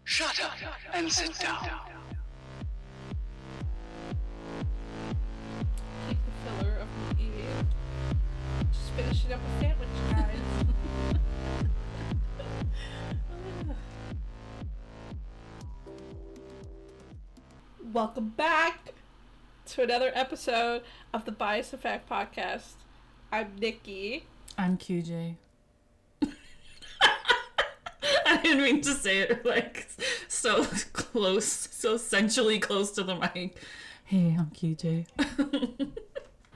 Shut up and sit down. Keep the filler of me eating. Just finishing up a sandwich, guys. Welcome back to another episode of the Bias Effect podcast. I'm Nikki. I'm QJ. I didn't mean to say it like so close, so sensually close to the mic. Hey, I'm QJ.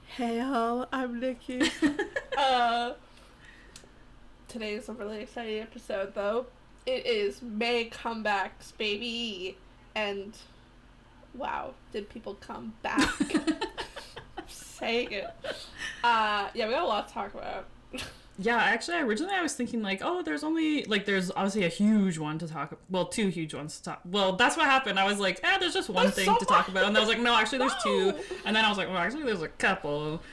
Hey y'all, I'm Nikki. Today is a really exciting episode though. It is May comebacks, baby. And wow, did people come back? I'm saying it. Yeah, we got a lot to talk about. Yeah, actually, originally I was thinking like, oh, there's obviously a huge one to talk. Well, two huge ones to talk. Well, that's what happened. I was like, there's just one thing to talk about, and I was like, no, actually, there's two. And then I was like, well, actually, there's a couple.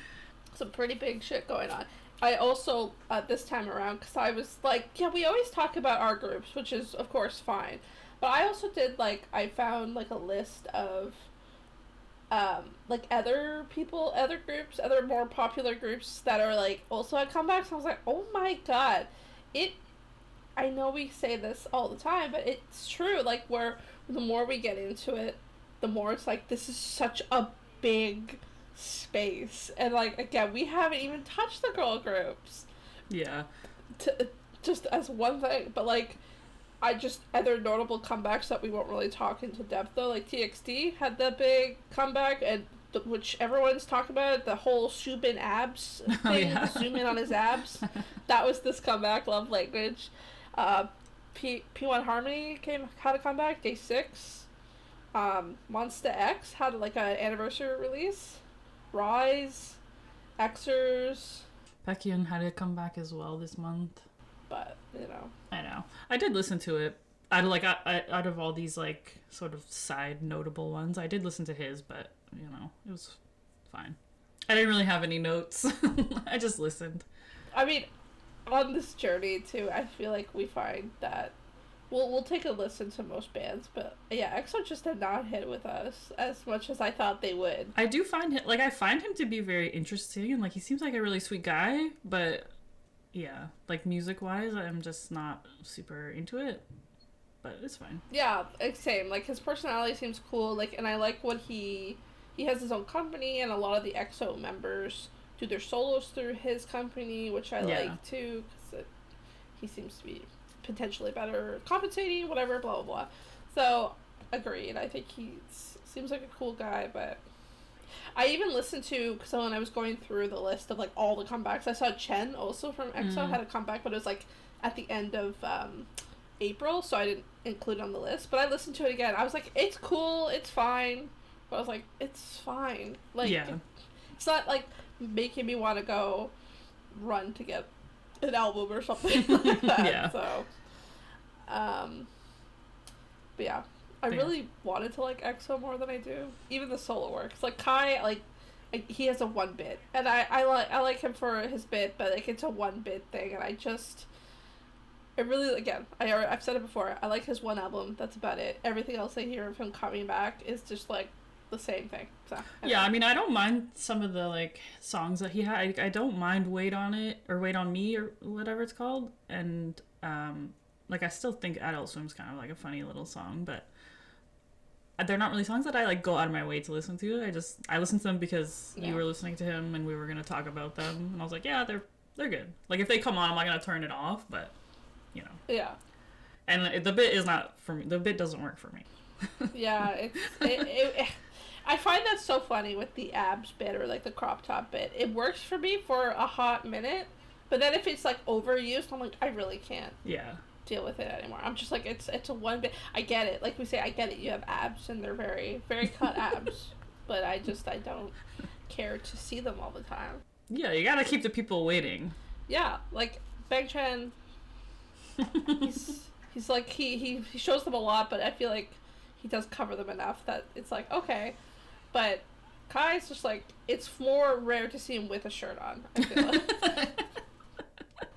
Some pretty big shit going on. I also this time around, because I was like, yeah, we always talk about our groups, which is of course fine, but I also did I found a list of other people, other groups, other more popular groups that are also at comebacks. I was like, oh my god, I know we say this all the time, but it's true. Where the more we get into it, the more it's this is such a big space, and again, we haven't even touched the girl groups. Yeah. Just as one thing, but other notable comebacks that we won't really talk into depth though, TXT had that big comeback, and which everyone's talking about, the whole Subin abs thing, zoom in on his abs. That was this comeback, Love Language. Pt1 Harmony had a comeback, day 6. Monsta X had an anniversary release. Rise, Xers. Baekhyun had a comeback as well this month. But, I know. I did listen to it. Out of all these, sort of side notable ones, I did listen to his, but, it was fine. I didn't really have any notes. I just listened. I mean, on this journey, too, I feel like we find that we'll take a listen to most bands, but, yeah, EXO just did not hit with us as much as I thought they would. I do find him, I find him to be very interesting, and, he seems like a really sweet guy, but... yeah, music wise, I'm just not super into it, but it's fine. Yeah, same. His personality seems cool. And I like what he has his own company, and a lot of the EXO members do their solos through his company, which I like too, because he seems to be potentially better compensating, whatever, blah blah blah. So, agreed. I think he seems like a cool guy, but. I even listened to, because when I was going through the list of all the comebacks, I saw Chen also from EXO had a comeback, but it was at the end of April, so I didn't include it on the list. But I listened to it again. I was like, it's cool, it's fine. But I was like, it's fine. It's not making me want to go run to get an album or something like that. Yeah. So, but yeah. I really wanted to like EXO more than I do. Even the solo work. It's Kai, he has a 1-bit. And I like him for his bit, but it's a 1-bit thing. And I really, again, I've said it before. I like his one album. That's about it. Everything else I hear of him coming back is just the same thing. So anyway. Yeah, I mean, I don't mind some of the songs that he had. I don't mind Wait on It or Wait on Me or whatever it's called. And I still think Adult Swim's kind of a funny little song, but they're not really songs that I go out of my way to listen to. I listened to them because you were listening to him and we were gonna talk about them, and I was like, yeah, they're good. If they come on, I'm not gonna turn it off, but Yeah. And the bit is not for me. The bit doesn't work for me. Yeah, I find that so funny with the abs bit or the crop top bit. It works for me for a hot minute, but then if it's overused, I'm I really can't. Yeah. Deal with it anymore. I'm just it's a 1-bit. I get it. We say, I get it. You have abs and they're very, very cut abs, but I don't care to see them all the time. Yeah, you gotta keep the people waiting. Yeah, Bang Chan. he's he shows them a lot, but I feel he does cover them enough that it's okay, but Kai's just it's more rare to see him with a shirt on, I feel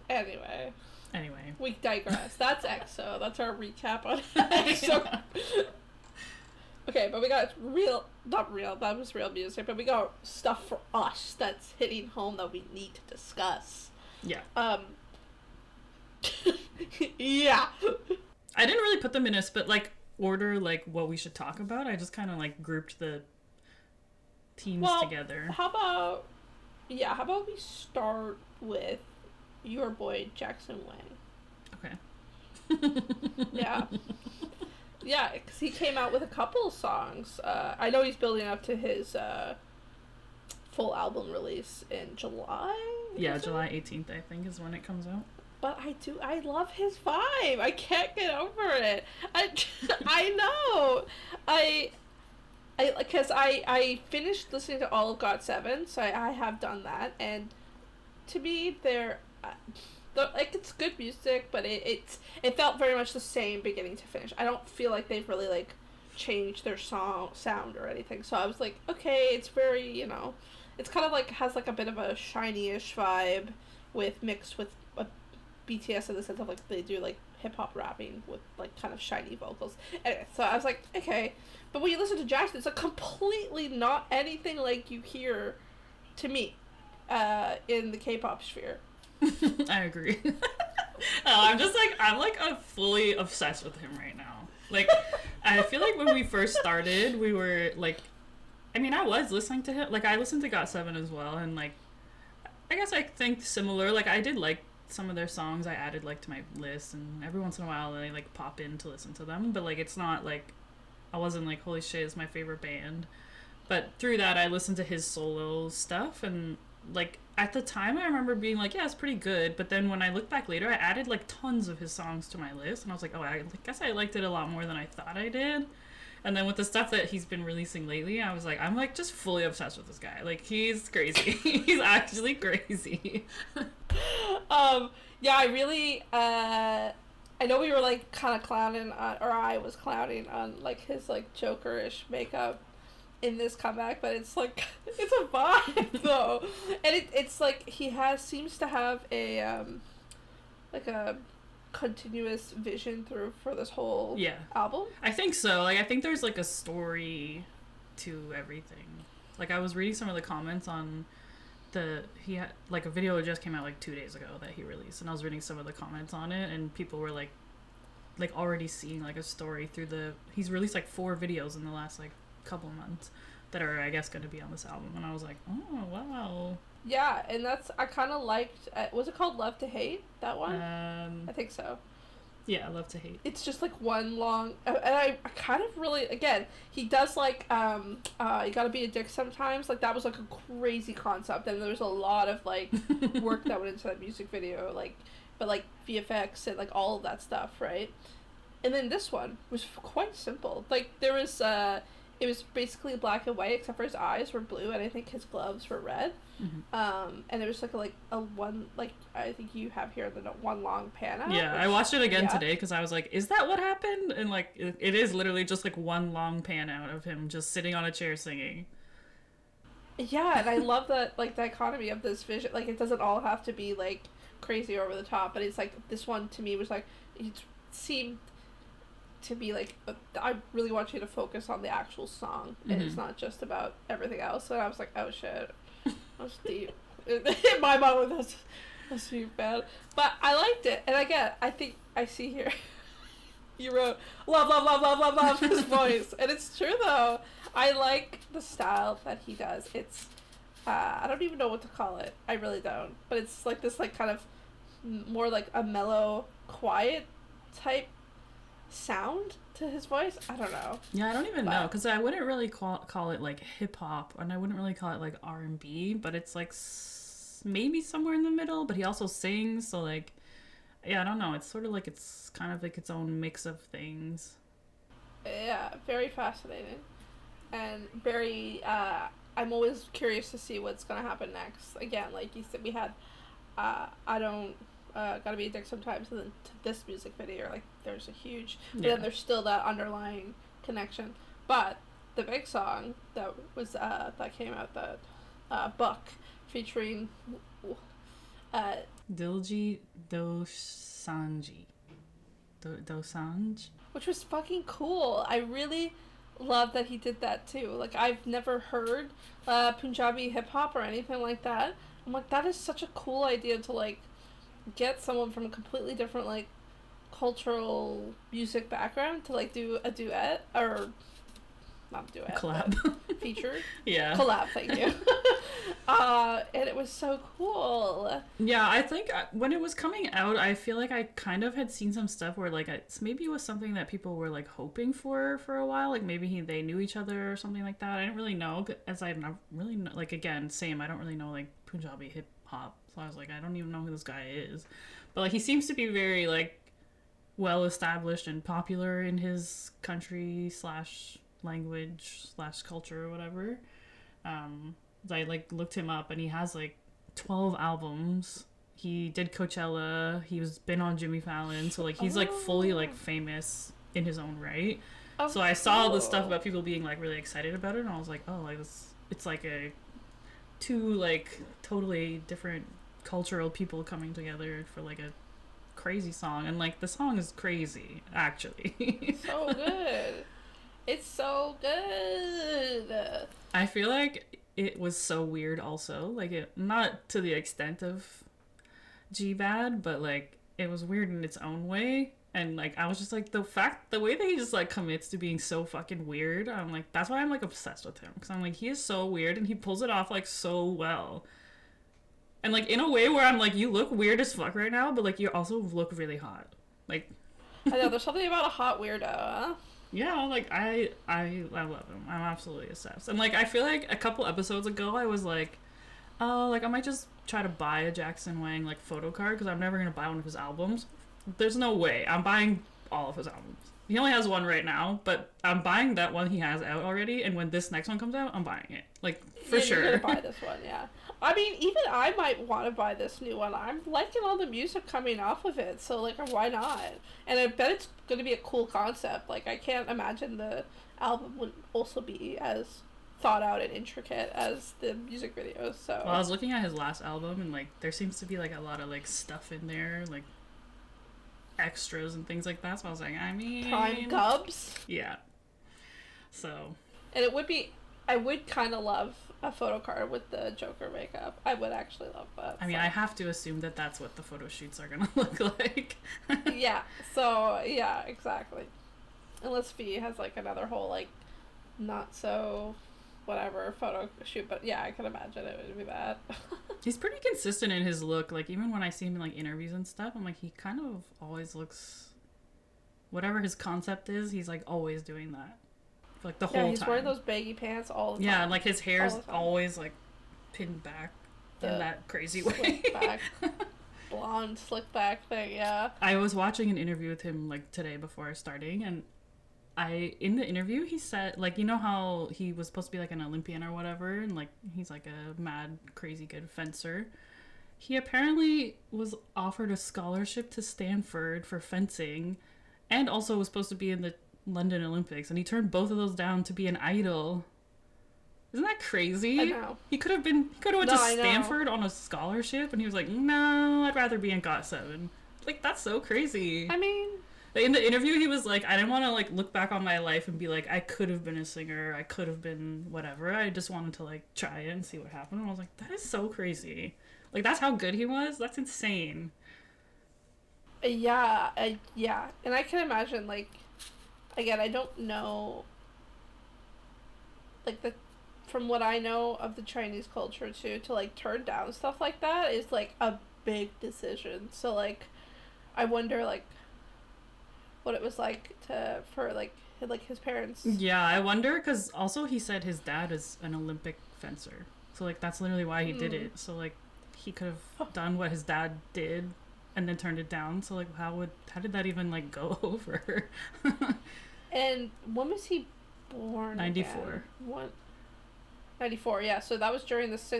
Anyway. Anyway. We digress. That's EXO. That's our recap on EXO. Okay, but we got that was real music, but we got stuff for us that's hitting home that we need to discuss. Yeah. Yeah. I didn't really put them in order, what we should talk about. I just kind of, grouped the teams together. How about we start with your boy, Jackson Wang. Okay. Yeah. Yeah, because he came out with a couple of songs. I know he's building up to his full album release in July. Yeah, July 18th, I think, is when it comes out. But I love his vibe. I can't get over it. I know. Because I finished listening to all of GOT7, so I have done that, and to me, it's good music, but it felt very much the same beginning to finish. I don't feel like they've really changed their sound or anything. So I was like, okay, it's very, it's kind of has a bit of a Shinee-ish vibe mixed with BTS in the sense of they do hip hop rapping with kind of shiny vocals. Anyway, so I was like, okay, but when you listen to Jackson, it's completely not anything like you hear to me in the K-pop sphere. I agree. I'm fully obsessed with him right now. I feel like when we first started, we were I was listening to him. I listened to GOT7 as well, and I guess I think similar. I did some of their songs. I added to my list, and every once in a while I pop in to listen to them. But it's not I wasn't holy shit, it's my favorite band. But through that, I listened to his solo stuff, and at the time I remember being yeah, it's pretty good. But then when I look back later, I added tons of his songs to my list, and I was like, oh, I guess I liked it a lot more than I thought I did. And then with the stuff that he's been releasing lately, I was I'm just fully obsessed with this guy. He's crazy. He's actually crazy. Yeah, I really I know we were kind of clowning on, or I was clowning on his Joker-ish makeup in this comeback, but it's it's a vibe though. And it's he seems to have a a continuous vision for this whole album. I think so. I think there's a story to everything. I was reading some of the comments on he had a video just came out 2 days ago that he released, and I was reading some of the comments on it, and people were already seeing a story through he's released 4 videos in the last couple months that are, I guess, going to be on this album, and I was oh wow. Yeah, and I kind of liked, was it called Love to Hate, that one? I think so. Yeah, Love to Hate. It's just one long, and I kind of really, again, he does You Gotta Be a Dick Sometimes, that was a crazy concept, and there was a lot of work that went into that music video, but VFX and all of that stuff, right? And then this one was quite simple. There was, it was basically black and white, except for his eyes were blue, and I think his gloves were red. Mm-hmm. And there was a one, I think you have here the one long pan out. Yeah, I watched it again today because I was is that what happened? And it is literally just one long pan out of him just sitting on a chair singing. Yeah, and I love that dichotomy of this vision. It doesn't all have to be crazy over the top, but it's this one to me was it seemed to be I really want you to focus on the actual song, and it's not just about everything else. And I was oh shit, that's deep. In my mind, that's deep, bad. But I liked it, and again, I think I see here you wrote love his voice, and it's true though. I like the style that he does. It's I don't even know what to call it. I really don't. But it's this kind of more a mellow, quiet type sound to his voice. I don't know. Yeah, I don't even know, because I wouldn't really call it hip hop, and I wouldn't really call it R&B, but it's maybe somewhere in the middle. But he also sings, so yeah, I don't know. It's sort of it's kind of its own mix of things. Yeah, very fascinating, and very. I'm always curious to see what's gonna happen next. Again, like you said, we had I don't Gotta Be a Dick Sometimes, and then to this music video, there's a huge, but then there's still that underlying connection. But the big song that was that came out, that Buck featuring Dilji Dosanji. Dosanj? Which was fucking cool. I really love that he did that too. Like, I've never heard Punjabi hip-hop or anything like that. I'm like, that is such a cool idea to, like, get someone from a completely different, like, cultural music background to, like, do a duet, or not duet, collab. Feature. Yeah. Collab, thank you. And it was so cool. Yeah, I think when it was coming out, I feel like I kind of had seen some stuff where, like, maybe it was something that people were, like, hoping for a while. Like, maybe they knew each other or something like that. I didn't really know, as I'm not really, like, again, same, I don't really know, like, Punjabi hip-hop. So I was like, I don't even know who this guy is. But, like, he seems to be very, like, well-established and popular in his country / language / culture or whatever. I, like, looked him up, and he has, like, 12 albums. He did Coachella. He's been on Jimmy Fallon. So, like, he's, like, fully, like, famous in his own right. Oh, so I saw the stuff about people being, like, really excited about it, and I was like, oh, like, it's like two, like, totally different cultural people coming together for, like, a crazy song. And, like, the song is crazy, actually. So good. It's so good. I feel like it was so weird also. Like, it not to the extent of G-Bad, but, like, it was weird in its own way. And, like, I was just like, the way that he just, like, commits to being so fucking weird, I'm like, that's why I'm, like, obsessed with him. Because I'm like, he is so weird, and he pulls it off, like, so well. And, like, in a way where I'm like, you look weird as fuck right now, but, like, you also look really hot. Like... I know, there's something about a hot weirdo, huh? Yeah, like, I love him. I'm absolutely obsessed. And, like, I feel like a couple episodes ago, I was like, oh, like, I might just try to buy a Jackson Wang, like, photo card, because I'm never going to buy one of his albums. There's no way. I'm buying all of his albums. He only has one right now, but I'm buying that one he has out already, and when this next one comes out, I'm buying it. Like, for sure. You're gonna buy this one, yeah. I mean, even I might want to buy this new one. I'm liking all the music coming off of it, so, like, why not? And I bet it's going to be a cool concept. Like, I can't imagine the album would also be as thought out and intricate as the music videos, so... Well, I was looking at his last album, and, like, there seems to be, like, a lot of, like, stuff in there, like, extras and things like that, so I was like, I mean... Prime Gubs? Yeah. So... And it would be... I would kind of love a photo card with the Joker makeup. I would actually love that. I mean, I have to assume that that's what the photo shoots are gonna look like. Yeah, so, yeah, exactly. Unless V has, like, another whole, like, not so whatever photo shoot, but yeah, I can imagine it would be that. He's pretty consistent in his look. Like, even when I see him in, like, interviews and stuff, I'm like, he kind of always looks... Whatever his concept is, he's, like, always doing that. Like, the whole time. Yeah, he's wearing those baggy pants all the time. Yeah, and, like, his hair's always, like, pinned back in that crazy way. Back. Blonde, slick back thing, yeah. I was watching an interview with him, like, today before starting, and in the interview, he said, like, you know how he was supposed to be, like, an Olympian or whatever, and, like, he's, like, a mad, crazy good fencer. He apparently was offered a scholarship to Stanford for fencing, and also was supposed to be in the London Olympics, and he turned both of those down to be an idol. Isn't that crazy? I know. He could have went to Stanford on a scholarship, and he was like, no, I'd rather be in GOT7. Like, that's so crazy. I mean... In the interview, he was like, I didn't want to, like, look back on my life and be like, I could have been a singer, I could have been whatever. I just wanted to, like, try it and see what happened. And I was like, that is so crazy. Like, that's how good he was? That's insane. Yeah. And I can imagine, like, again, I don't know, like, from what I know of the Chinese culture, too, to, like, turn down stuff like that is, like, a big decision. So, like, I wonder, like, what it was like for his parents. Yeah, I wonder, because also he said his dad is an Olympic fencer. So, like, that's literally why he did it. So, like, he could have done what his dad did and then turned it down. So, like, how did that even, like, go over? And when was he born? 94. 94, yeah. So that was during this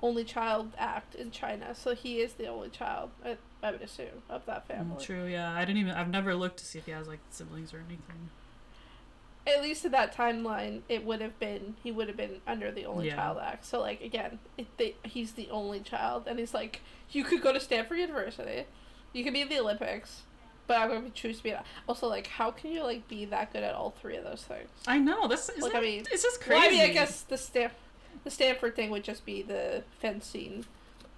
Only Child Act in China. So he is the only child, I would assume, of that family. True, yeah. I've never looked to see if he has, like, siblings or anything. at least in that timeline, he would have been under the only child act. So like again, he's the only child, and he's like, you could go to Stanford University, you could be in the Olympics, but I'm going to choose to be. Also, like, how can you like be that good at all three of those things? I know it's just crazy. Well, I mean, I guess the Stanford thing would just be the fencing,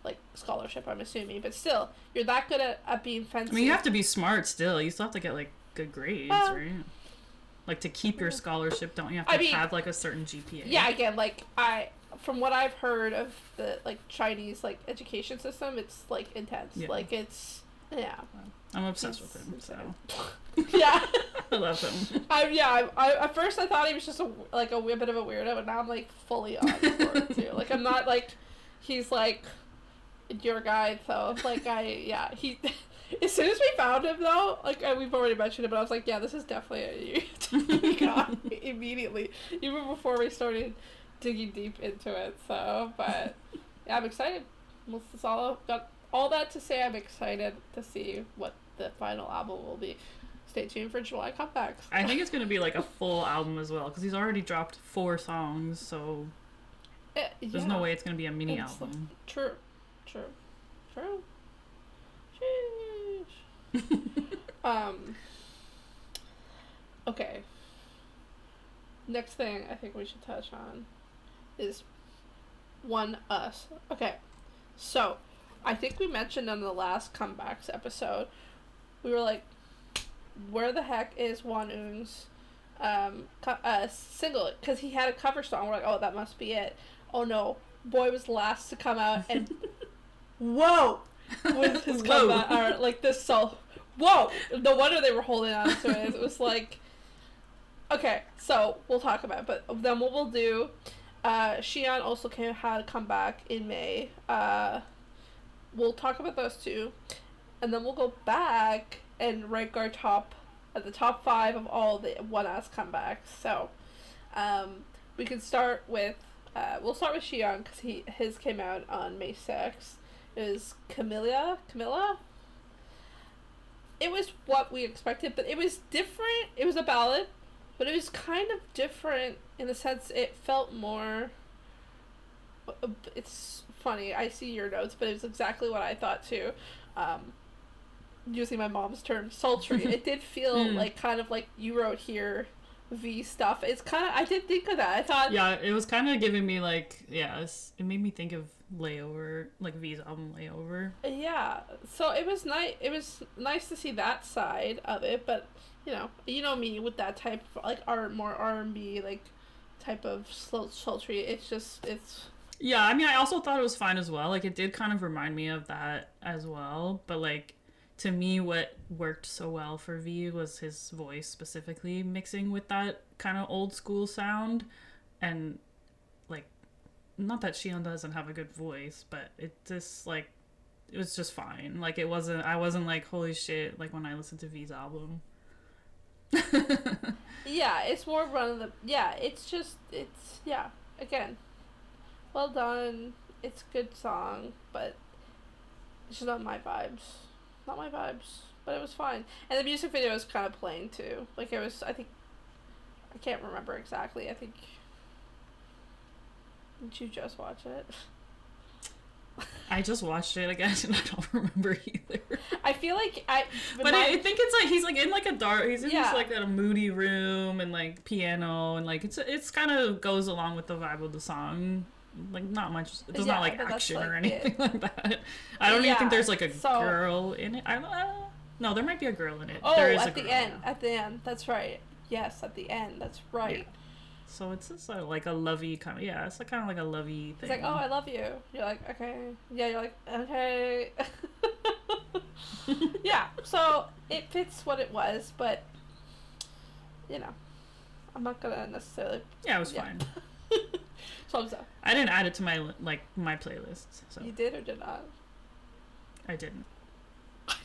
like, scholarship, I'm assuming, but still, you're that good at being fencing. I mean, you have to be smart still. You still have to get like good grades, right? Like, to keep your scholarship, don't you have to have, like, a certain GPA? Yeah, again, like, from what I've heard of the, like, Chinese, like, education system, it's, like, intense. Yeah. Like, it's, yeah. I'm obsessed with him, so. Yeah. I love him. I at first I thought he was just, a bit of a weirdo, and now I'm, like, fully on board, too. Like, I'm not, like, he's, like, your guy, so, like, he... As soon as we found him, though, like, we've already mentioned it, but I was like, yeah, this is definitely a God immediately, even before we started digging deep into it, so, but, yeah, I'm excited. Got all that to say, I'm excited to see what the final album will be. Stay tuned for July comebacks. I think it's going to be, like, a full album as well, because he's already dropped 4 songs, so there's no way it's going to be a mini album. True. Okay. Next thing I think we should touch on is Oneus. Okay. So, I think we mentioned on the last comebacks episode, we were like, where the heck is Oneus single? Because he had a cover song. We're like, oh, that must be it. Oh no, Boy was last to come out, and whoa! With his comeback, or like this song. Whoa! No wonder they were holding on to it. It was like, okay, so we'll talk about it, but then what we'll do, Xian also had a comeback in May. We'll talk about those two, and then we'll go back and rank our the top 5 of all the Oneus comebacks. So, we can start with, we'll start with Xian, because his came out on May 6th. It was Camilla? It was what we expected, but it was different. It was a ballad, but it was kind of different in the sense it felt more... It's funny, I see your notes, but it was exactly what I thought too. Using my mom's term, sultry. It did feel like kind of like you wrote here, V stuff. It's kind of, I did think of that. I thought... Yeah, it was kind of giving me like, it made me think of Layover, like V's album Layover. Yeah, so it was nice. It was nice to see that side of it, but you know me with that type of like more R&B like type of slow sultry. It's. Yeah, I mean, I also thought it was fine as well. Like, it did kind of remind me of that as well. But like, to me, what worked so well for V was his voice specifically mixing with that kind of old school sound, and like. Not that Xian doesn't have a good voice, but it just, like, it was just fine. Like, I wasn't like, holy shit, like, when I listened to V's album. Yeah, it's more again, well done. It's a good song, but it's just not my vibes. But it was fine. And the music video was kind of plain, too. Like, it was, I can't remember exactly. I think... Did you just watch it? I just watched it again and I don't remember either. I feel like I think it's like he's like in like a dark, he's in this like a moody room and like piano and like it's kind of goes along with the vibe of the song. Like not much. There's not like action or anything like that. I don't even think there's like a girl in it. I don't know. No, there might be a girl in it. Oh, there is at the end. At the end, that's right. Yes, at the end, that's right. Yeah. So it's just like a lovey kind of, it's like kind of like a lovey thing. It's like, oh, I love you. You're like, okay. Yeah, you're like, okay. Yeah, so it fits what it was, but, I'm not gonna necessarily... Yeah, it was fine. So I didn't add it to my playlist. So. You did or did not? I didn't.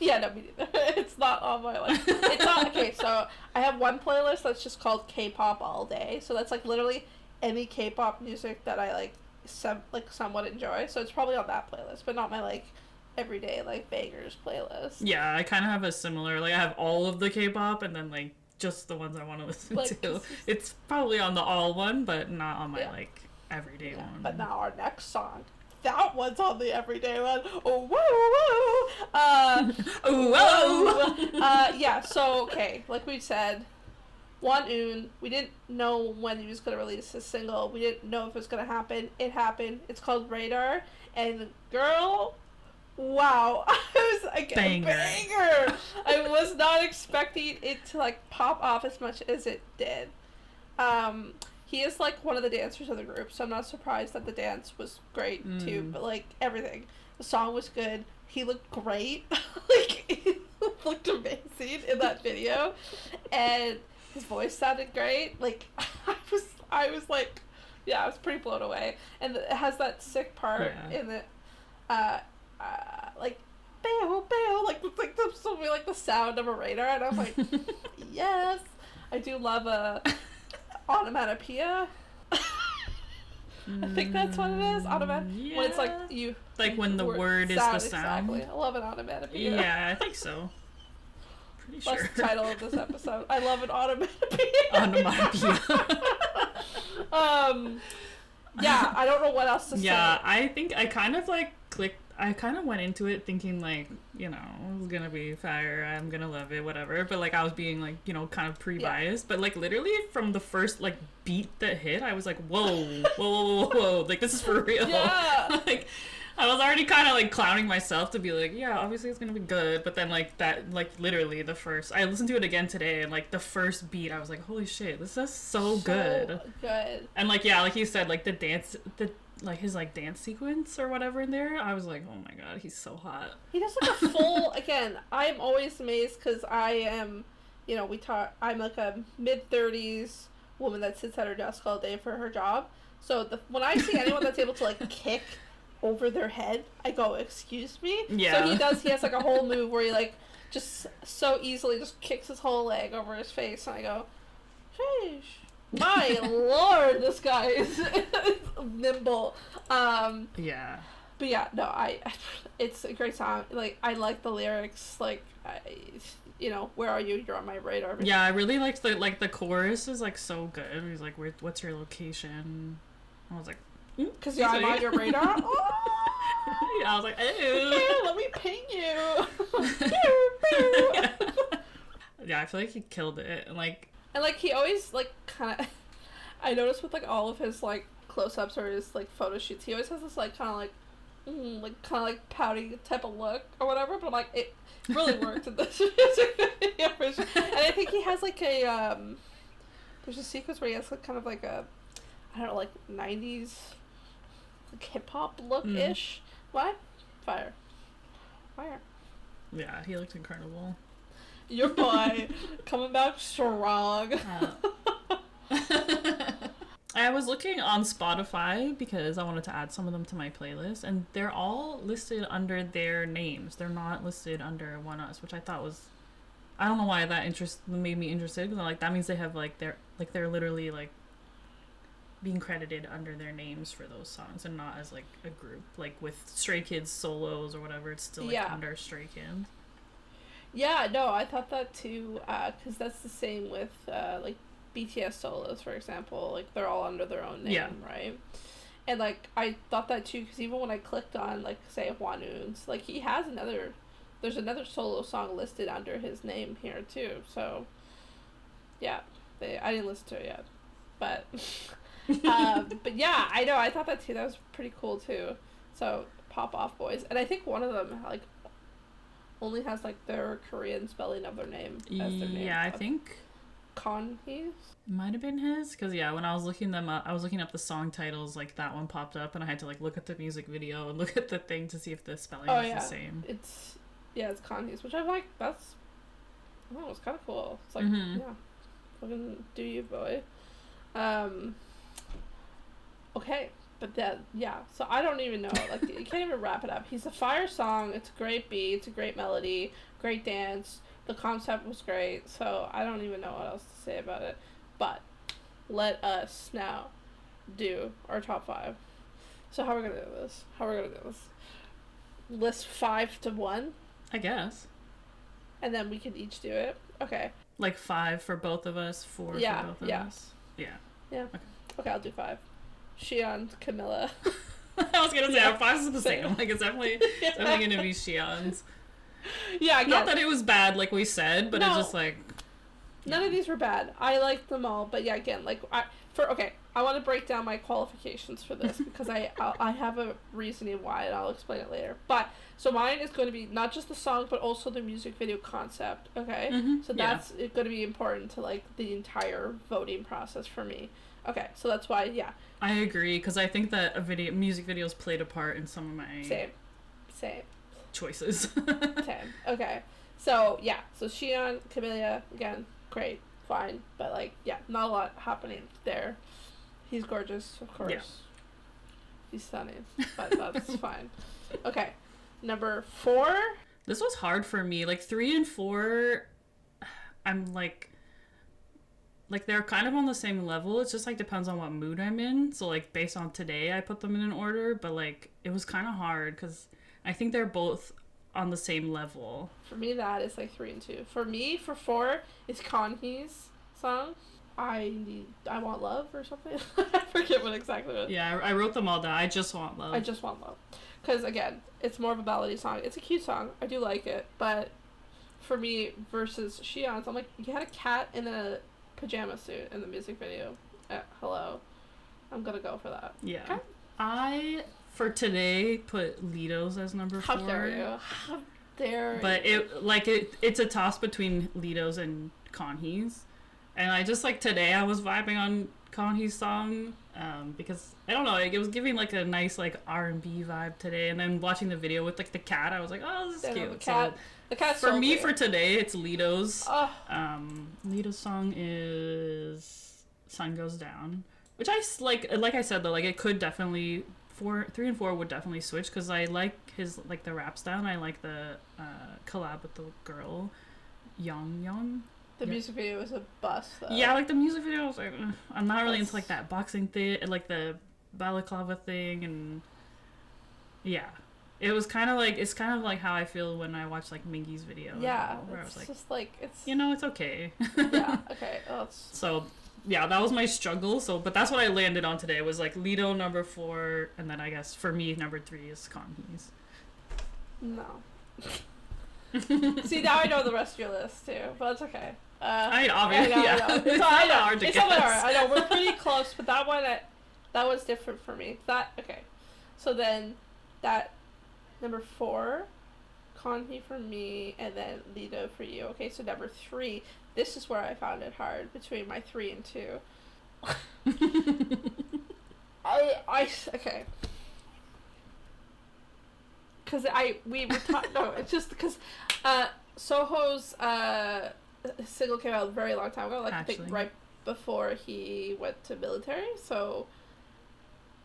Yeah, no, me neither. It's not on my list. It's not, okay, so I have one playlist that's just called Kpop all day. So that's like literally any Kpop music that I like somewhat enjoy. So it's probably on that playlist, but not my like everyday like bangers playlist. Yeah, I kind of have a similar, like I have all of the Kpop and then like just the ones I want to listen Like, to. It's probably on the all one, but not on my like everyday one. But now our next song, that one's on the everyday one. Oh, whoa, whoa. Whoa. Yeah, so, okay, like we said, Wang, we didn't know when he was going to release his single. We didn't know if it was going to happen. It happened. It's called Radar. And, girl, wow. I was like, Banger. a banger. I was not expecting it to, like, pop off as much as it did. He is, like, one of the dancers of the group, so I'm not surprised that the dance was great, too. But, like, everything. The song was good. He looked great. Like, he looked amazing in that video. And his voice sounded great. Like, I was, like, yeah, I was pretty blown away. And it has that sick part in it, like, bail, bail, like the sound of a radar. And I was like, yes. I do love a onomatopoeia. I think that's what it is. Yeah. When it's like you. Like when the word is the sound. Exactly. I love an onomatopoeia. Yeah, I think so. Pretty sure. That's the title of this episode. I love an onomatopoeia. Onomatopoeia. Yeah, I don't know what else to say. Yeah, I think I kind of like clicked. I kind of went into it thinking like, you know, it's gonna be fire, I'm gonna love it, whatever. But like I was being like, you know, kind of pre-biased. But like literally from the first like beat that hit, I was like, whoa, whoa, whoa, whoa, whoa. Like this is for real. Yeah. Like I was already kind of like clowning myself to be like, yeah, obviously it's gonna be good. But then like that, like literally the first, I listened to it again today, and like the first beat, I was like, holy shit, this is so good. Good. And like yeah, like you said, like the dance, like his like dance sequence or whatever in there, I was like, oh my god, he's so hot. He does like a full. Again, I'm always amazed because I am, you know, I'm like a mid-30s woman that sits at her desk all day for her job. So when I see anyone that's able to like kick over their head, I go, excuse me? Yeah. So he has like a whole move where he like just so easily just kicks his whole leg over his face, and I go, sheesh. My lord, this guy is nimble. Yeah. But yeah, no, it's a great song. Like, I like the lyrics, like, you know, where are you? You're on my radar. Yeah, I really liked the chorus is like so good. He's like, what's your location? I was like, because I'm on your radar. Oh! Yeah, I was like, ew. Yeah, let me ping you. Yeah, I feel like he killed it. And like he always like kind of, I noticed with like all of his like close-ups or his like photo shoots, he always has this like kind of like pouty type of look or whatever. But I'm like, it really worked in this music video. And I think he has like a there's a sequence where he has like kind of like a, I don't know, like 90s like hip-hop look-ish. Why? Fire. Yeah, he looked incredible. Your boy coming back strong. I was looking on Spotify because I wanted to add some of them to my playlist, and they're all listed under their names. They're not listed under Oneus, which I thought was, I don't know why that made me interested, because like that means they have they're literally like being credited under their names for those songs and not as like a group. Like with Stray Kids solos or whatever, it's still like under Stray Kids. Yeah, no, I thought that too, because that's the same with like BTS solos, for example. Like they're all under their own name, right? And like I thought that too, because even when I clicked on like say Wang's, like he has there's another solo song listed under his name here too. So yeah, I didn't listen to it yet, but but yeah, I know, I thought that too. That was pretty cool too. So Pop Off Boys, and I think one of them like only has like their Korean spelling of their name as their name. Yeah, I think Conhees might have been his, because yeah, when I was looking them up, I was looking up the song titles, like that one popped up, and I had to like look at the music video and look at the thing to see if the spelling was the same. It's Conhees, which I'm like, that's, oh, it's kind of cool. It's like, yeah, fucking do you, boy. Okay, but then, yeah, so I don't even know, like, you can't even wrap it up. He's a fire song, it's a great beat, it's a great melody, great dance, the concept was great, so I don't even know what else to say about it. But let us now do our top 5. So how are we gonna do this? List 5 to 1? I guess. And then we can each do it? Okay. Like 5 for both of us, 4 for both of us. Yeah. Yeah. Okay, I'll do 5. Xion, Camilla. I was gonna say, our 5 is the same. Like, it's definitely gonna be Xion's. Yeah, not that it was bad, like we said, but it's just like... None of these were bad. I liked them all, but yeah, again, like, I want to break down my qualifications for this, because I have a reasoning why, and I'll explain it later. But, so mine is going to be not just the song, but also the music video concept, okay? Mm-hmm. So that's going to be important to, like, the entire voting process for me. Okay, so that's why, yeah. I agree, because I think that music videos played a part in some of my... Same. Choices. Same. Okay. So, yeah. So, Xion, Camilla, again, great, fine, but like, yeah, not a lot happening there. He's gorgeous, of course. Yeah. He's stunning, but that's fine. Okay, number 4. This was hard for me. Like 3 and 4, I'm like they're kind of on the same level. It's just like depends on what mood I'm in. So like based on today, I put them in an order, but like it was kind of hard because I think they're both on the same level. For me, that is like 3 and 2. For me, for 4 is Kanhe's song. I Want Love or something. I forget what exactly it is. Yeah, I wrote them all down. I Just Want Love. I Just Want Love. Because again, it's more of a ballady song. It's a cute song. I do like it, but for me versus Xion's, I'm like, you had a cat in a pajama suit in the music video. Hello. I'm gonna go for that. Yeah. Okay? I, for today, put Lido's as number 4. How dare you? How dare you? But it's a toss between Lido's and Kanhe's. And I just, like, today I was vibing on Kanhe's song, because, I don't know, like, it was giving, like, a nice, like, R&B vibe today. And then watching the video with, like, the cat, I was like, oh, this is cute. The cat's for so me, cute. for today, it's Lido's. Oh. Lido's song is Sun Goes Down. Which I, like I said, though, like, it could definitely... 3 and 4 would definitely switch, because I like his, like, the rap style, and I like the collab with the girl, Yang. The music video was a bust, though. Yeah, like, the music video, I was like, I'm not really into, like, that boxing thing, like, the balaclava thing, and, yeah. It was kind of like, it's kind of like how I feel when I watch, like, Mingy's video. Yeah, where I was like, just like, it's... You know, it's okay. Yeah, okay. Oh, it's... So, yeah, that was my struggle, but that's what I landed on today, was, like, Lido number 4, and then I guess, for me, number 3 is Kanhe's. No. See, now I know the rest of your list, too, but it's okay. I mean, obviously, I yeah. know. It's not hard to guess. It's not hard. I know, we're pretty close, but that was different for me. Okay. So then, that, number 4, Kanhe for me, and then Lido for you. Okay, so number 3, this is where I found it hard, between my 3 and 2. Okay. Because we were talking, no, it's just because, Soho's, single came out a very long time ago, like, I think right before he went to military, so,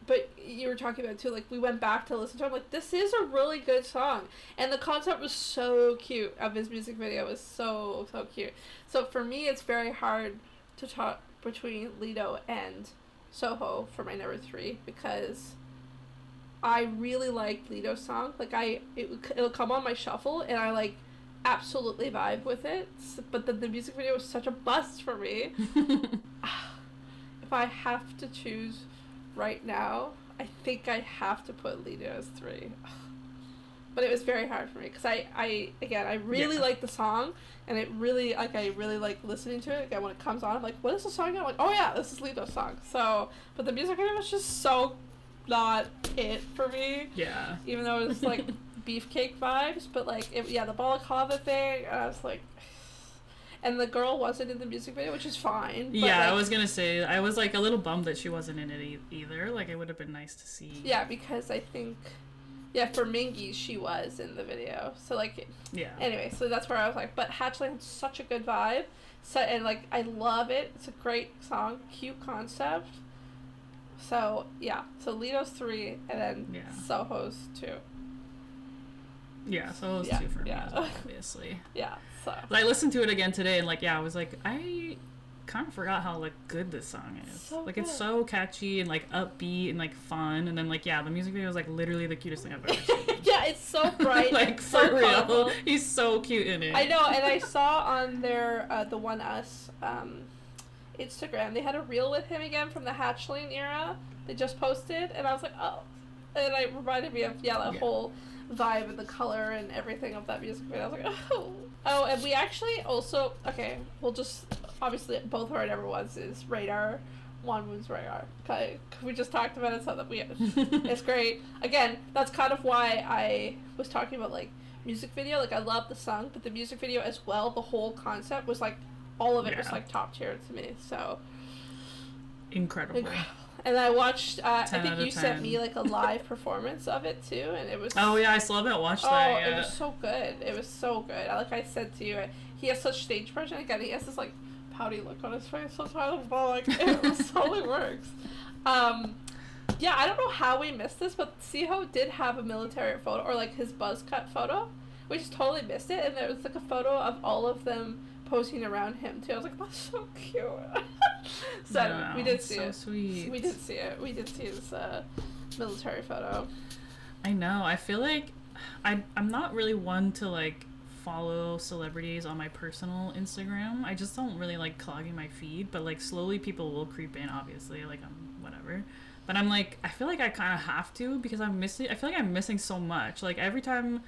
but you were talking about, too, like, we went back to listen to it, I'm like, this is a really good song, and the concept was so cute of his music video, was so, so cute. So for me, it's very hard to talk between Lido and Soho for my number 3, because I really like Lido's song, like, it'll come on my shuffle, and I, like, absolutely vibe with it, but then the music video was such a bust for me. If I have to choose right now, I think I have to put Lido as 3. But it was very hard for me, because I really like the song, and I really like listening to it. Again, when it comes on, I'm like, what is the song? I'm like, oh yeah, this is Lido's song. So, but the music video was just so not it for me. Yeah. Even though it was like beefcake vibes, but like, the balaclava thing, and I was like, and the girl wasn't in the music video, which is fine. But yeah, like, I was gonna say, I was like a little bummed that she wasn't in it either. Like, it would have been nice to see. Yeah, because I think, for Mingy, she was in the video. So like, yeah. Anyway, so that's where I was like, but Hatchling had such a good vibe. So, and like, I love it. It's a great song, cute concept. So yeah, so Lido's 3, and then Soho's 2. Yeah, Soho's 2 for me as well, obviously. Yeah, so. I listened to it again today, and like, I was like, I kind of forgot how like good this song is. So like good. It's so catchy and like upbeat and like fun, and then like the music video is like literally the cutest thing I've ever seen. Yeah, it's so bright. Like so for real, colorful. he's so cute in it. I know, and I saw on their the Oneus Instagram they had a reel with him again from the Hatchling era. They just posted, and I was like, oh, and it reminded me of whole vibe and the color and everything of that music video. I was like, oh, and we actually also we'll just obviously both heard everyone's is Radar. One was Radar. Okay, we just talked about it, so that it's great. Again, that's kind of why I was talking about like music video. Like I love the song, but the music video as well. The whole concept was like all of it was like top tier to me. So incredible. And I watched, I 10 think out of you sent 10. me like a live performance of it too, and it was. Oh yeah, I still haven't watched that yet. It was so good. It was so good. Like I said to you, he has such stage presence. Again, he has this like pouty look on his face sometimes, but like it totally works. Yeah, I don't know how we missed this, but Seho did have a military photo, or like his buzz cut photo. We just totally missed it, and there was like a photo of all of them posing around him too. I was like, that's so cute. So we did see it. Sweet. We did see it. We did see his military photo. I know. I feel like I'm not really one to like follow celebrities on my personal Instagram. I just don't really like clogging my feed, but like slowly people will creep in, obviously, like I'm whatever. But I'm like, I feel like I kind of have to, because I feel like I'm missing so much. Like every time,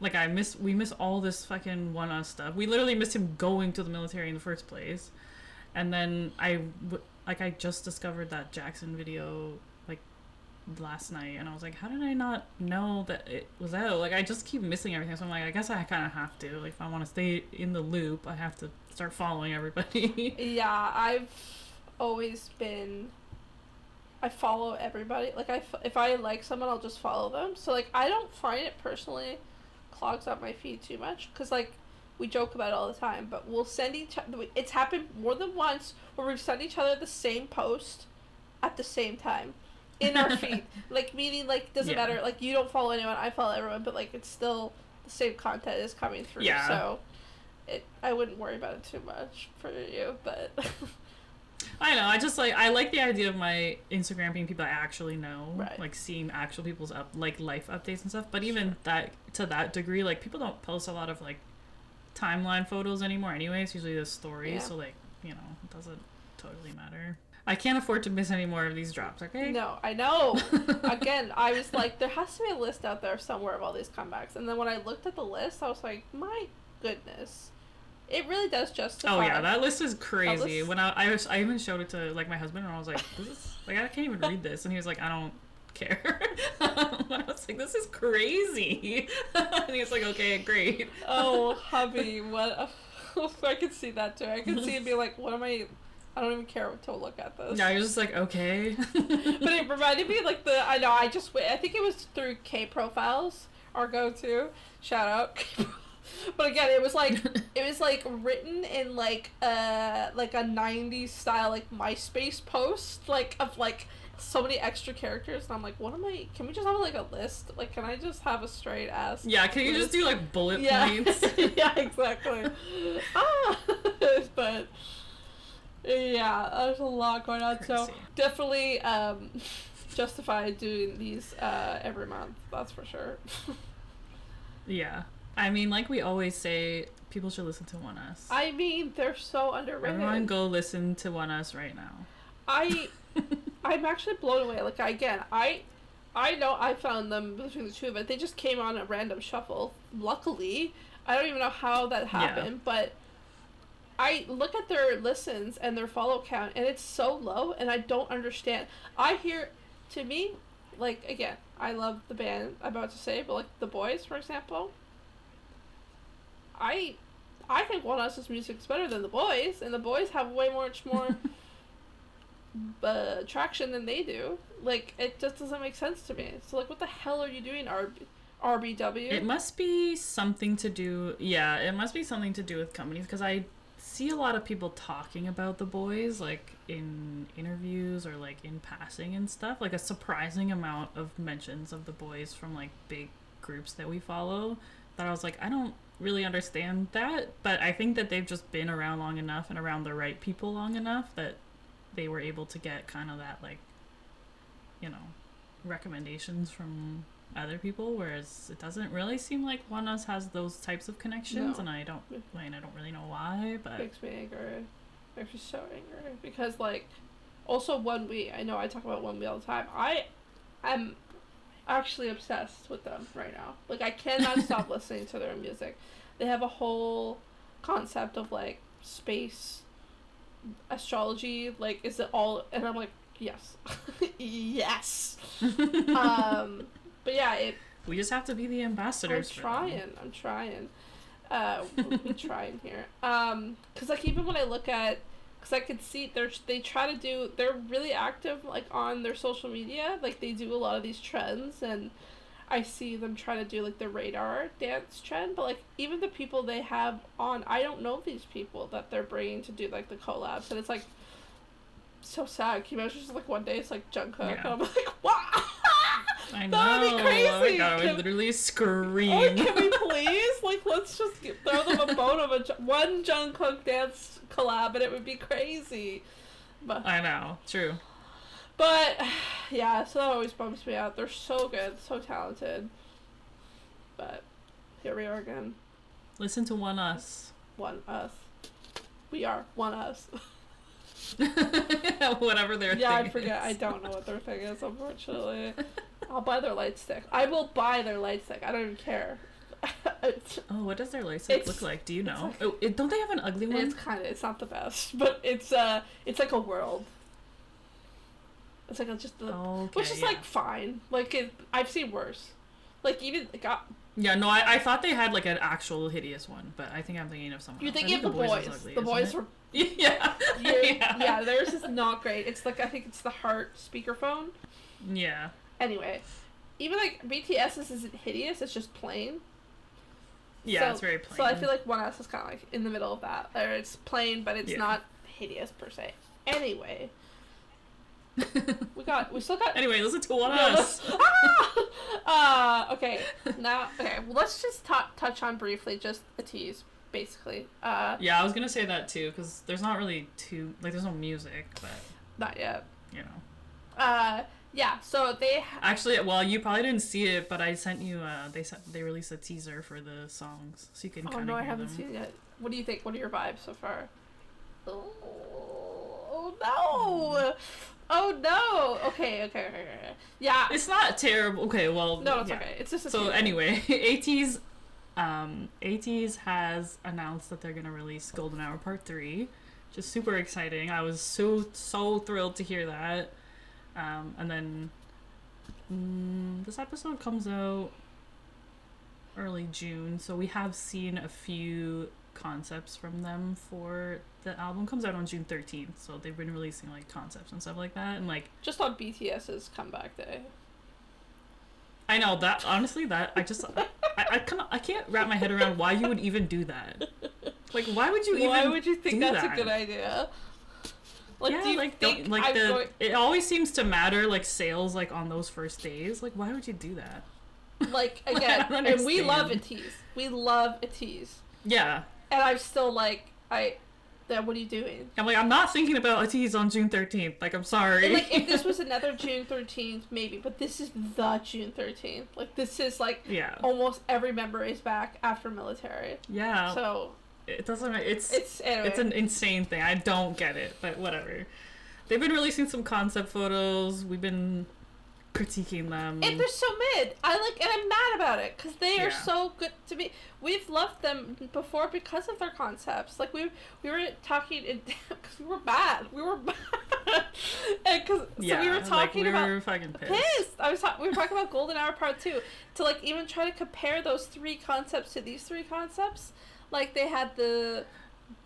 like we miss all this fucking Oneus stuff. We literally missed him going to the military in the first place. And then I just discovered that Jackson video like last night, and I was like, how did I not know that it was out? Like I just keep missing everything, so I'm like, I guess I kind of have to. Like if I want to stay in the loop, I have to start following everybody. Yeah, I've always been. I follow everybody. Like if I like someone, I'll just follow them. So like I don't find it personally clogs up my feed too much, because like we joke about it all the time, but we'll send each other, it's happened more than once where we've sent each other the same post at the same time in our feed. Like meaning like doesn't matter, like you don't follow anyone, I follow everyone, but like it's still the same content is coming through. So I wouldn't worry about it too much for you, but I know, I like the idea of my Instagram being people I actually know, right. Like seeing actual people's life updates and stuff. But even that, to that degree, like people don't post a lot of like timeline photos anymore anyway. It's usually the stories, so like, you know, it doesn't totally matter. I can't afford to miss any more of these drops, okay? No, I know. Again, I was like, there has to be a list out there somewhere of all these comebacks. And then when I looked at the list, I was like, my goodness. It really does justify. Oh yeah, that list is crazy. When I even showed it to like my husband, and I was like, this is like, I can't even read this, and he was like, I don't care. And I was like, this is crazy. And he was like, okay, great. Oh, hubby, what? I could see that too. I could see him be like, what am I don't even care to look at this. Yeah, you're just like, okay. But it reminded me like I think it was through K Profiles, our go-to. Shout out. But again, it was like written in like a 90s style like MySpace post like of like so many extra characters, and I'm like, can we just have like a list? Like, can I just have a straight ass can you just do like bullet points? Yeah, exactly. But yeah, there's a lot going on. Crazy. So definitely justified doing these every month, that's for sure. Yeah. I mean, like we always say, people should listen to Oneus. I mean, they're so underrated. Everyone go listen to Oneus right now. I'm actually blown away. Like, again, I know I found them between the two of it. They just came on a random shuffle. Luckily, I don't even know how that happened, but I look at their listens and their follow count, and it's so low, and I don't understand. To me, like, again, I love the band I'm about to say, but like The Boys, for example, I think Oneus' music's better than The Boys, and The Boys have much more traction than they do. Like, it just doesn't make sense to me. So, like, what the hell are you doing, RBW? It must be something to do... Yeah, it must be something to do with companies, because I see a lot of people talking about The Boys, like, in interviews or, like, in passing and stuff. Like, a surprising amount of mentions of The Boys from, like, big groups that we follow. That I was like, I don't really understand that, but I think that they've just been around long enough and around the right people long enough that they were able to get kind of that, like, you know, recommendations from other people, whereas it doesn't really seem like Oneus has those types of connections, and I don't really know why, but makes me angry. Makes me so angry because, like, also I know I talk about 1B all the time. I am actually obsessed with them right now. Like, I cannot stop listening to their music. They have a whole concept of, like, space astrology. Like, is it all? And I'm like, yes, yes. But yeah, we just have to be the ambassadors. I'm trying. We're trying here. Cause like even when I look at, cause I could see they're really active like on their social media. Like they do a lot of these trends, and I see them try to do like the radar dance trend. But like even the people they have on, I don't know these people that they're bringing to do like the collabs, and it's like so sad. Can you imagine just like one day it's like Jungkook, and I'm like, wow. I know. That would be crazy. Oh my god, I would literally scream. Oh, can we please? Like, let's just throw them a bone of one Jungkook dance collab, and it would be crazy. But I know, true. But yeah, so that always bums me out. They're so good, so talented. But here we are again. Listen to Oneus. Oneus. We are Oneus. Whatever their thing is. I forget. I don't know what their thing is, unfortunately. I'll buy their light stick. I will buy their light stick. I don't even care. Oh, what does their light stick look like? Do you know? Like, don't they have an ugly one? It's not the best, but it's like a world. It's like which is like fine. Like I've seen worse. Like even yeah, no, I thought they had like an actual hideous one, but I think I'm thinking of someone. You're thinking of the boys. Ugly, the boys were. Yeah. Yeah, theirs is not great. It's like I think it's the Heart speakerphone. Yeah. Anyway, even like BTS's isn't hideous. It's just plain. Yeah, it's very plain. So I feel like Oneus is kind of like in the middle of that. Or it's plain, but it's not hideous per se. Anyway. we still got. Anyway, listen to Oneus. Okay. Now, well, let's just touch on briefly just Ateez, basically. Yeah, I was gonna say that too, because there's not really there's no music, but. Not yet. You know. Yeah, so they actually, well, you probably didn't see it, but I sent you. They released a teaser for the songs, so you can kind of. Oh no, I hear haven't them. seen it yet. What do you think? What are your vibes so far? Oh no! Oh no! Okay. Yeah. It's not terrible. Okay, well. No, it's okay. It's just a so anyway, Ateez has announced that they're gonna release Golden Hour Part 3, which is super exciting. I was so thrilled to hear that. And then this episode comes out early June, so we have seen a few concepts from them for the album. Comes out on June 13th, so they've been releasing like concepts and stuff like that, and like just on BTS's comeback day. I know that honestly, that I can't wrap my head around why you would even do that. Like, why would you think that's a good idea? Like, yeah, do you like think it always seems to matter, like sales, like on those first days. Like, why would you do that? Like again, and we love Ateez. We love Ateez. Yeah. And I'm still like, then what are you doing? I'm like, I'm not thinking about Ateez on June 13th. Like, I'm sorry. And like, if this was another June 13th, maybe, but this is the June 13th. Like, this is like, almost every member is back after military. Yeah. So. It doesn't. It's anyway. It's an insane thing. I don't get it, but whatever. They've been releasing some concept photos. We've been critiquing them. And they're so mid. And I'm mad about it because they are so good to me. We've loved them before because of their concepts. Like we were talking because we were bad. We were bad. And so we were talking we about were fucking pissed. We were talking about Golden Hour Part 2 to like even try to compare those three concepts to these three concepts. Like, they had the...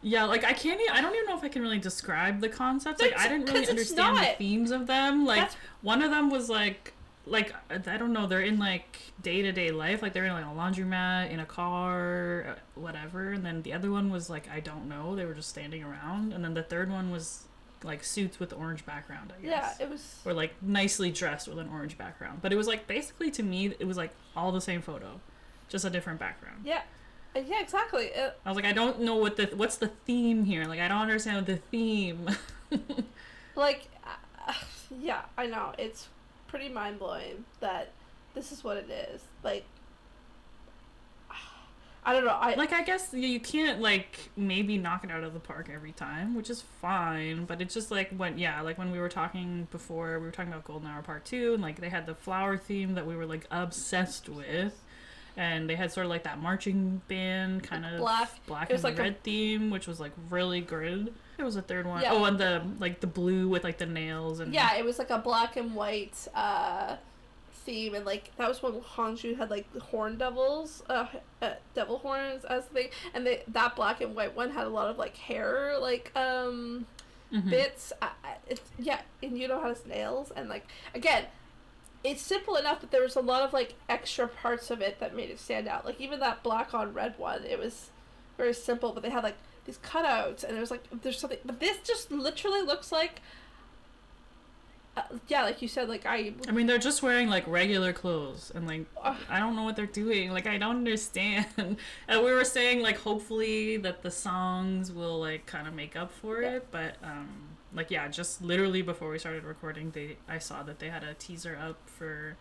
Yeah, like, I don't even know if I can really describe the concepts. Like, I didn't really understand the themes of them. Like, one of them was, like, I don't know, they're in, like, day-to-day life. Like, they're in, like, a laundromat, in a car, whatever. And then the other one was, like, I don't know. They were just standing around. And then the third one was, like, suits with orange background, I guess. Yeah, it was... Or, like, nicely dressed with an orange background. But it was, like, basically, to me, it was, like, all the same photo. Just a different background. Yeah. Yeah, exactly. I was like, I don't know what's the theme here. Like, I don't understand the theme. Like, yeah, I know. It's pretty mind-blowing that this is what it is. Like, I don't know. I guess you can't, like, maybe knock it out of the park every time, which is fine. But it's just, like, when we were talking before, we were talking about Golden Hour Part 2, and, like, they had the flower theme that we were, like, obsessed with. And they had sort of like that marching band kind of black and like red theme, which was like really good. There was a third one. Yeah. Oh, and the blue with like the nails and it was like a black and white theme, and like that was when Hongju had like the horn devils, devil horns as the thing, and that black and white one had a lot of like hair like bits. And you know how his nails and like again. It's simple enough that there was a lot of, like, extra parts of it that made it stand out. Like, even that black on red one, it was very simple, but they had, like, these cutouts, and it was, like, there's something... But this just literally looks like... like you said, like, I mean, they're just wearing, like, regular clothes, and, like, I don't know what they're doing. Like, I don't understand. And we were saying, like, hopefully that the songs will, like, kind of make up for it, but, like, yeah, just literally before we started recording, I saw that they had a teaser up for,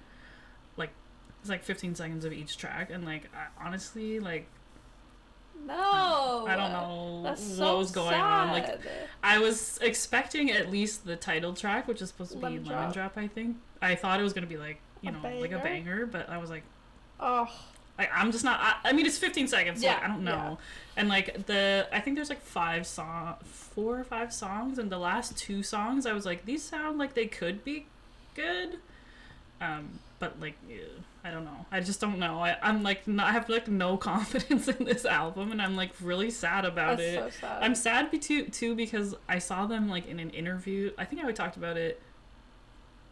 like, it's like 15 seconds of each track, and, like, honestly, like... No! I don't know what was going on. Like, I was expecting at least the title track, which is supposed to be Lemon Drop, I think. I thought it was going to be, like, you know, like a banger, but I was like... Oh... I'm just not... I mean, it's 15 seconds, so like, I don't know. Yeah. And, like, I think there's, like, 4 or 5 songs, and the last 2 songs, I was like, these sound like they could be good. But, like, I don't know. I just don't know. I'm, like, I have, like, no confidence in this album, and I'm, like, really sad about it. That's so sad. I'm sad, too, because I saw them, like, in an interview. I think I talked about it...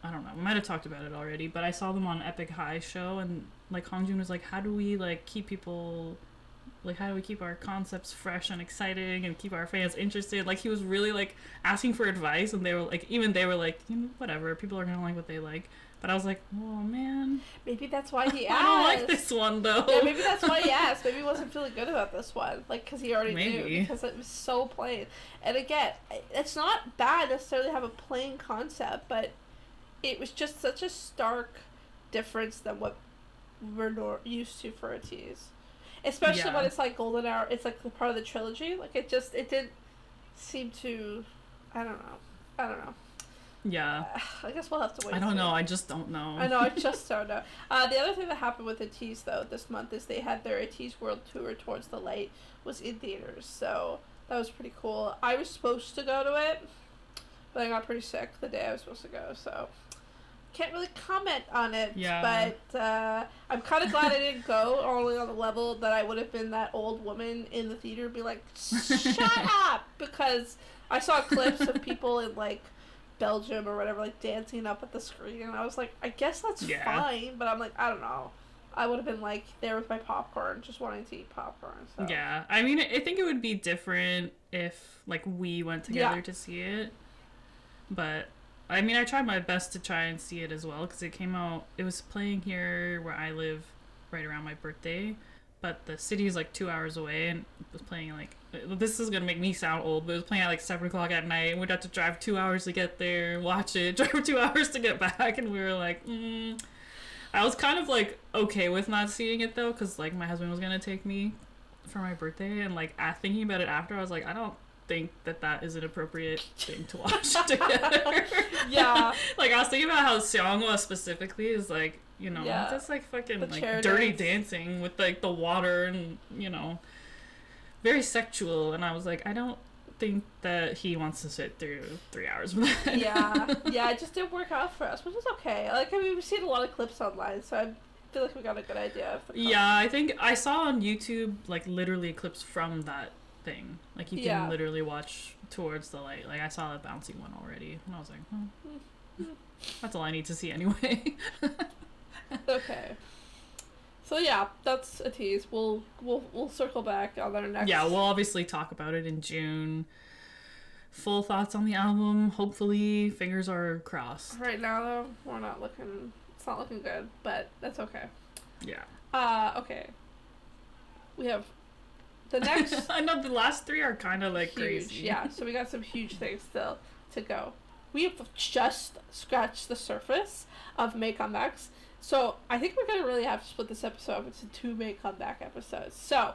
I don't know. We might have talked about it already, but I saw them on Epic High show, and like Hongjun was like, how do we like keep people, like how do we keep our concepts fresh and exciting and keep our fans interested? Like he was really like asking for advice, and they were like, you know, whatever, people are gonna like what they like. But I was like, oh man, maybe that's why he asked. I don't like this one though. Yeah, maybe that's why he asked. Maybe he wasn't feeling good about this one, like because he already knew, because it was so plain. And again, it's not bad necessarily to have a plain concept, but it was just such a stark difference than what we're used to for Ateez. Especially when it's like Golden Hour, it's like the part of the trilogy. Like it didn't seem to, I don't know. Yeah. I guess we'll have to wait. I don't know. I just don't know. I know. I just don't know. The other thing that happened with Ateez though this month is they had their Ateez World Tour Towards the Light was in theaters, so that was pretty cool. I was supposed to go to it, but I got pretty sick the day I was supposed to go, so can't really comment on it. Yeah. But I'm kind of glad I didn't go, only on the level that I would have been that old woman in the theater be like, shut up! Because I saw clips of people in, like, Belgium or whatever, like, dancing up at the screen, and I was like, I guess that's fine, but I'm like, I don't know. I would have been, like, there with my popcorn, just wanting to eat popcorn, so. Yeah. I mean, I think it would be different if, like, we went together to see it, but... I mean, I tried my best to try and see it as well, because it was playing here where I live right around my birthday, but the city is like 2 hours away, and it was playing like, this is going to make me sound old, but it was playing at like 7 o'clock at night, and we'd have to drive 2 hours to get there, watch it, drive 2 hours to get back, and we were like, I was kind of like okay with not seeing it though, because like my husband was going to take me for my birthday, and like thinking about it after, I was like, I don't think that is an appropriate thing to watch together. Yeah. Like I was thinking about how Seonghwa specifically is like, you know, that's like fucking like dirty dancing with like the water and, you know, very sexual, and I was like, I don't think that he wants to sit through 3 hours of that. Yeah, it just didn't work out for us, which is okay. Like, I mean, we've seen a lot of clips online, so I feel like we got a good idea of the concept. Yeah, I think I saw on YouTube like literally clips from that thing. Like you can literally watch Towards the Light. Like I saw a bouncy one already, and I was like, that's all I need to see anyway. Okay. So yeah, that's Ateez. We'll circle back on our next. Yeah, we'll obviously talk about it in June. Full thoughts on the album. Hopefully, fingers are crossed. Right now, though, it's not looking good, but that's okay. Yeah. Okay. We have the next... I know the last 3 are kind of like huge, crazy. Yeah, so we got some huge things still to go. We have just scratched the surface of May comebacks. So I think we're going to really have to split this episode up into 2 May comeback episodes. So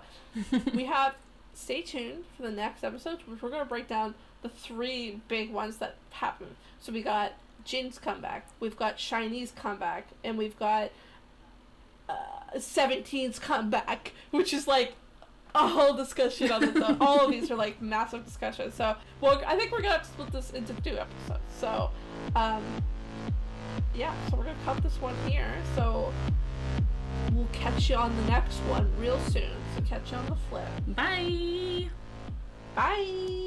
we have... Stay tuned for the next episode, which we're going to break down the 3 big ones that happen. So we got Jin's comeback, we've got Shinee's comeback, and we've got 17's comeback, which is like a whole discussion on its own. All of these are like massive discussions. So, well, I think we're going to have to split this into 2 episodes. So, yeah, so we're going to cut this one here. So, we'll catch you on the next one real soon. So catch you on the flip. Bye! Bye!